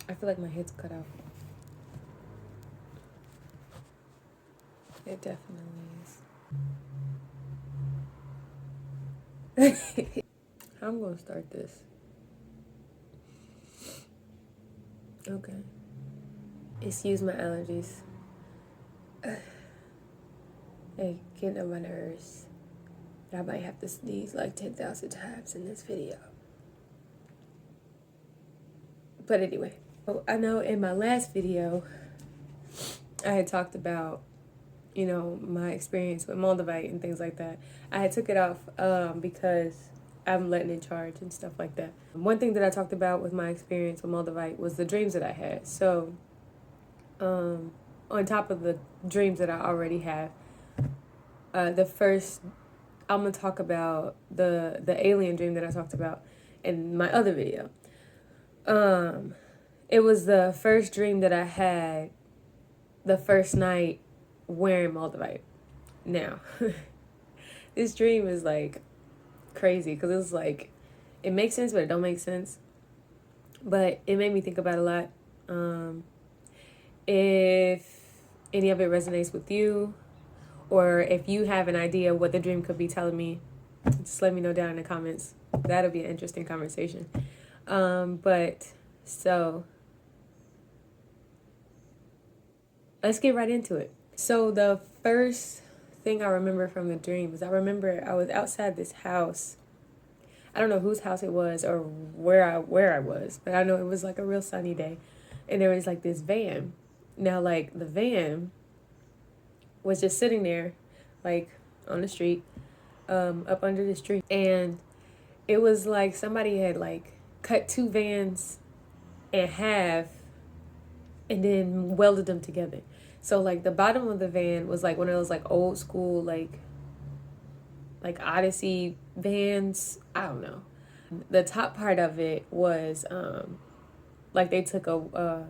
I feel like my head's cut out. It definitely is. How I'm gonna start this? Okay. Excuse my allergies. Hey, getting on my nerves. I might have to sneeze like 10,000 times in this video. But anyway, I know in my last video, I had talked about, my experience with Moldavite and things like that. I had took it off because I'm letting it charge and stuff like that. One thing that I talked about with my experience with Moldavite was the dreams that I had. So, on top of the dreams that I already have, the first, I'm gonna talk about the alien dream that I talked about in my other video. It was the first dream that I had the first night wearing Moldavite. Now, this dream is like crazy because it's like, it makes sense, but it don't make sense. But it made me think about a lot. If any of it resonates with you, or if you have an idea what the dream could be telling me, just let me know down in the comments. That'll be an interesting conversation. But so let's get right into it. So the first thing I remember from the dream is I remember I was outside this house. I don't know whose house it was or where I was, but I know it was like a real sunny day, and there was like this van. Now, like, the van was just sitting there, like, on the street, up under the tree, and it was like somebody had like cut two vans in half and then welded them together. So like the bottom of the van was like one of those like old school like Odyssey vans. I don't know. The top part of it was like they took a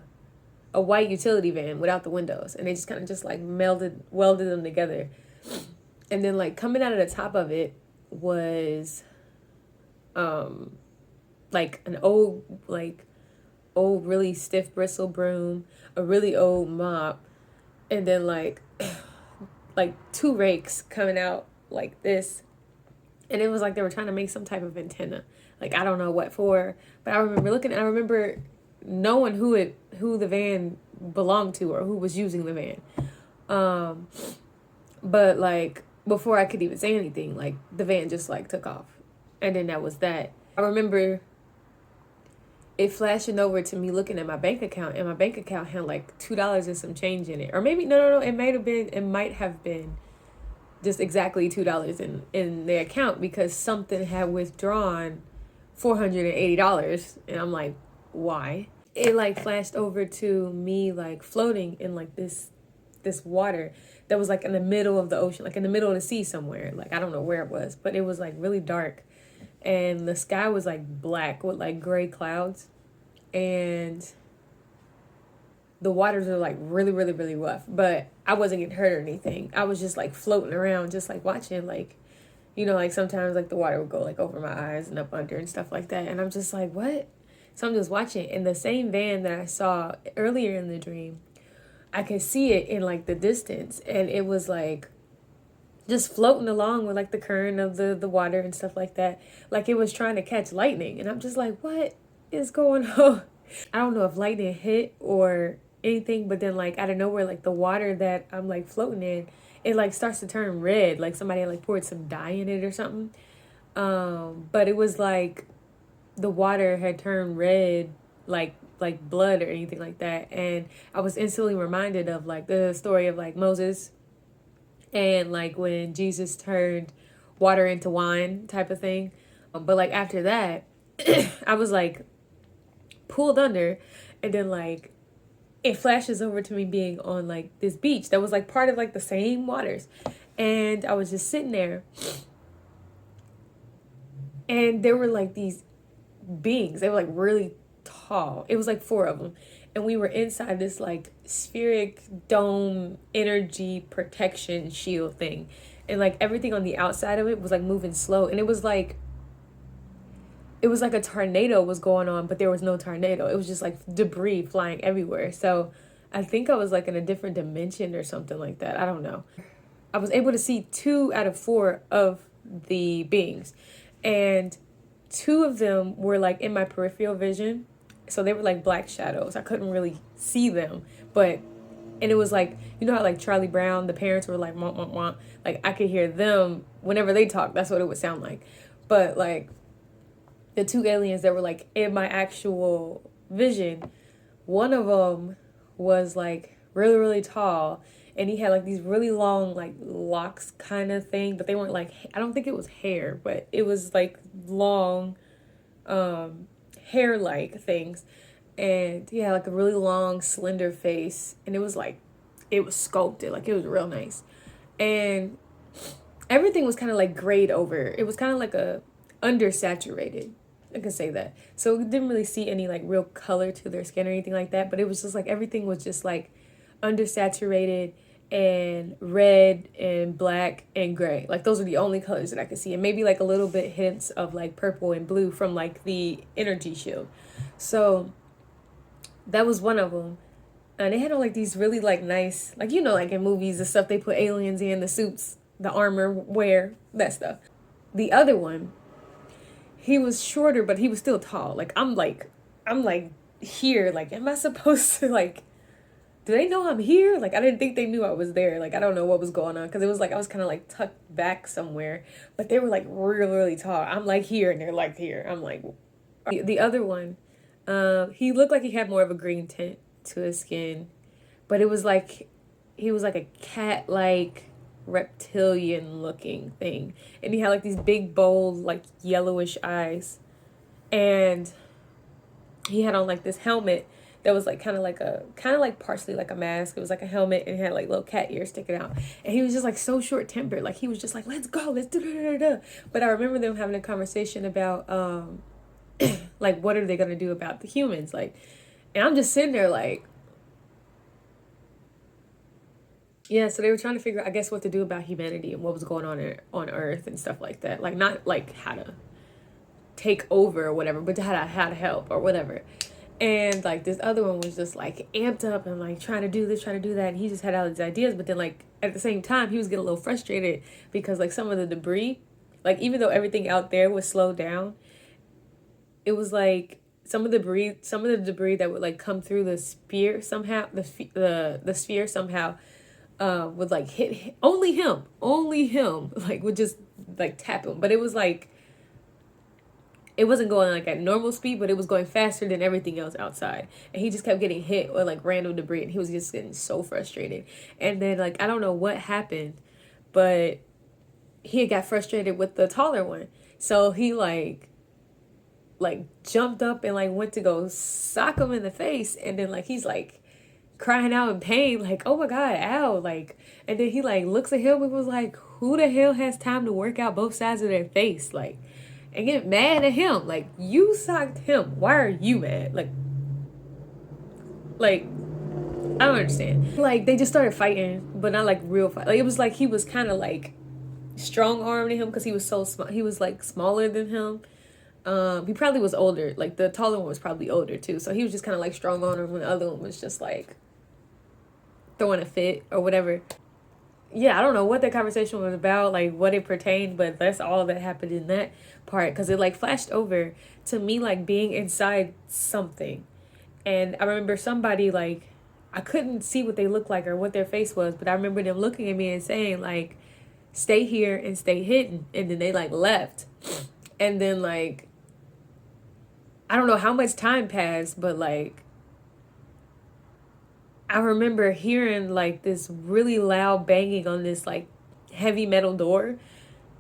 white utility van without the windows, and they just kind of just like welded them together. And then like coming out of the top of it was like an old really stiff bristle broom, a really old mop, and then like two rakes coming out like this. And it was like they were trying to make some type of antenna. Like, I don't know what for, but I remember knowing who the van belonged to or who was using the van. But like before I could even say anything, like the van just like took off. And then that was that. I remember it flashing over to me looking at my bank account, and my bank account had like $2 and some change in it. Or maybe no, it might have been just exactly $2 in their account, because something had withdrawn $480, and I'm like, why? It like flashed over to me like floating in like this water that was like in the middle of the ocean, like in the middle of the sea somewhere. Like, I don't know where it was, but it was like really dark, and the sky was like black with like gray clouds, and the waters are like really, really, really rough. But I wasn't getting hurt or anything. I was just like floating around, just like watching, like, like sometimes like the water would go like over my eyes and up under and stuff like that. And I'm just like, what? So I'm just watching. In the same van that I saw earlier in the dream, I could see it in like the distance, and it was like just floating along with like the current of the water and stuff like that. Like it was trying to catch lightning. And I'm just like, what is going on? I don't know if lightning hit or anything, but then like out of nowhere, like the water that I'm like floating in, it like starts to turn red, like somebody like poured some dye in it or something. But it was like the water had turned red, like blood or anything like that. And I was instantly reminded of like the story of like Moses, and like when Jesus turned water into wine type of thing. But like after that, I was like pulled under, and then like it flashes over to me being on like this beach that was like part of like the same waters, and I was just sitting there, and there were like these beings. They were like really tall. It was like 4 of them, and we were inside this like spheric dome energy protection shield thing, and like everything on the outside of it was like moving slow, and it was like it was like a tornado was going on, but there was no tornado. It was just like debris flying everywhere. So I think I was like in a different dimension or something like that. I don't know. I was able to see 2 out of 4 of the beings, and 2 of them were like in my peripheral vision. So they were like black shadows. I couldn't really see them, but and it was like, you know how like Charlie Brown, the parents were like womp womp womp. Like I could hear them whenever they talk. That's what it would sound like. But like the 2 aliens that were like in my actual vision, one of them was like really really tall, and he had like these really long like locks kind of thing, but they weren't like, I don't think it was hair, but it was like long hair like things. And he had like a really long slender face, and it was like it was sculpted, like it was real nice. And everything was kind of like grayed over. It was kind of like a undersaturated, I can say that. So we didn't really see any like real color to their skin or anything like that, but it was just like everything was just like undersaturated and red and black and gray. Like those are the only colors that I could see, and maybe like a little bit hints of like purple and blue from like the energy shield. So that was one of them. And they had all like these really like nice, like, you know, like in movies, the stuff they put aliens in, the suits, the armor wear, that stuff. The other one, he was shorter, but he was still tall. Like I'm like here. Like, am I supposed to like? Do they know I'm here? Like, I didn't think they knew I was there. Like, I don't know what was going on, because it was like I was kind of like tucked back somewhere, but they were like really really tall. I'm like here, and they're like here. I'm like, the other one, he looked like he had more of a green tint to his skin, but it was like he was like a cat like reptilian looking thing, and he had like these big bold like yellowish eyes, and he had on like this helmet that was like kind of like partially like a mask. It was like a helmet, and it had like little cat ears sticking out, and he was just like so short tempered. Like he was just like, let's go, let's do da. But I remember them having a conversation about like what are they gonna do about the humans, like, and I'm just sitting there like, yeah. So they were trying to figure out, I guess, what to do about humanity and what was going on Earth and stuff like that. Like not like how to take over or whatever, but how to help or whatever. And like this other one was just like amped up and like trying to do this, trying to do that, and he just had all these ideas. But then like at the same time, he was getting a little frustrated because like some of the debris, like even though everything out there was slowed down, it was like some of the debris that would like come through the sphere somehow, the sphere somehow would like hit only him, like would just like tap him. But it was like it wasn't going like at normal speed, but it was going faster than everything else outside. And he just kept getting hit or like random debris, and he was just getting so frustrated. And then like I don't know what happened, but he had got frustrated with the taller one. So he like jumped up and like went to go sock him in the face, and then like he's like crying out in pain, like, oh my god, ow, like, and then he like looks at him and was like, who the hell has time to work out both sides of their face, like, and get mad at him, like, you socked him, why are you mad, like I don't understand. Like they just started fighting, but not like real fight. Like it was like he was kind of like strong arming him because he was so small. He was like smaller than him. He probably was older. Like the taller one was probably older too. So he was just kind of like strong on him, and the other one was just like throwing a fit or whatever. Yeah, I don't know what that conversation was about, like what it pertained, but that's all that happened in that part, because it like flashed over to me like being inside something. And I remember somebody like, I couldn't see what they looked like or what their face was, but I remember them looking at me and saying like, stay here and stay hidden. And then they like left. And then like, I don't know how much time passed, but like I remember hearing like this really loud banging on this like heavy metal door,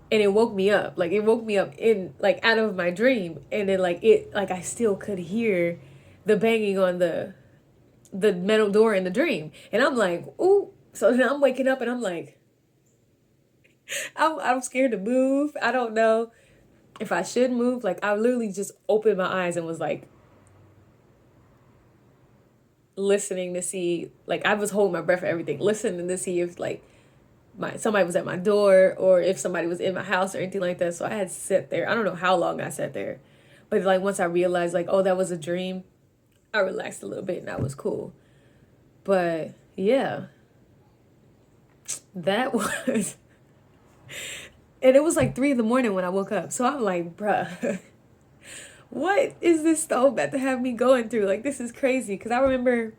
and it woke me up. Like it woke me up in like out of my dream, and then like it like I still could hear the banging on the metal door in the dream. And I'm like, ooh. So then I'm waking up and I'm like, I'm scared to move. I don't know if I should move. Like I literally just opened my eyes and was like listening to see, like I was holding my breath for everything, listening to see if like somebody was at my door or if somebody was in my house or anything like that. So I had sat there. I don't know how long I sat there, But like once I realized like, oh, that was a dream, I relaxed a little bit and that was cool. But yeah, that was, and it was like 3 in the morning when I woke up. So I'm like, bruh, what is this stove about to have me going through? Like, this is crazy. Because I remember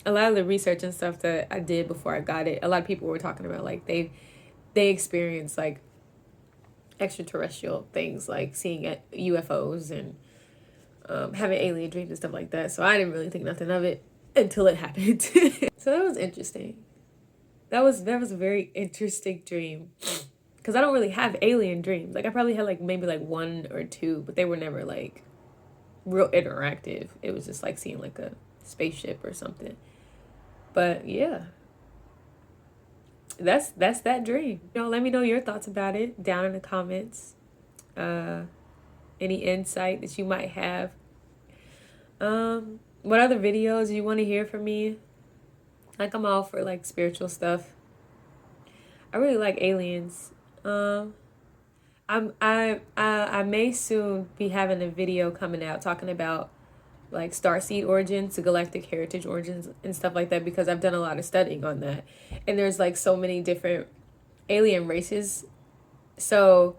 a lot of the research and stuff that I did before I got it. A lot of people were talking about like they experienced like extraterrestrial things, like seeing UFOs and having alien dreams and stuff like that. So I didn't really think nothing of it until it happened. So that was interesting. That was a very interesting dream. Because I don't really have alien dreams. Like I probably had like maybe like one or two, but they were never like real interactive. It was just like seeing like a spaceship or something. But yeah, that's that dream. Let me know your thoughts about it down in the comments. Any insight that you might have. What other videos you want to hear from me? Like I'm all for like spiritual stuff. I really like aliens. I may soon be having a video coming out talking about like starseed origins, galactic heritage origins, and stuff like that, because I've done a lot of studying on that, and there's like so many different alien races. So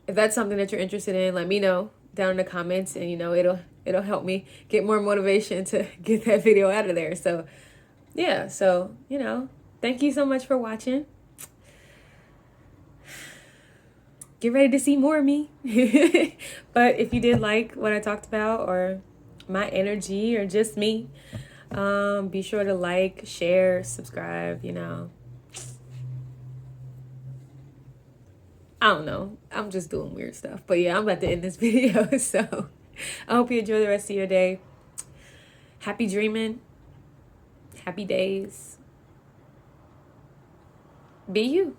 if that's something that you're interested in, let me know down in the comments, and it'll help me get more motivation to get that video out of there. So yeah, so thank you so much for watching. Get ready to see more of me. But if you did like what I talked about, or my energy, or just me, be sure to like, share, subscribe. I don't know, I'm just doing weird stuff. But yeah, I'm about to end this video. So I hope you enjoy the rest of your day. Happy dreaming. Happy days. Be you.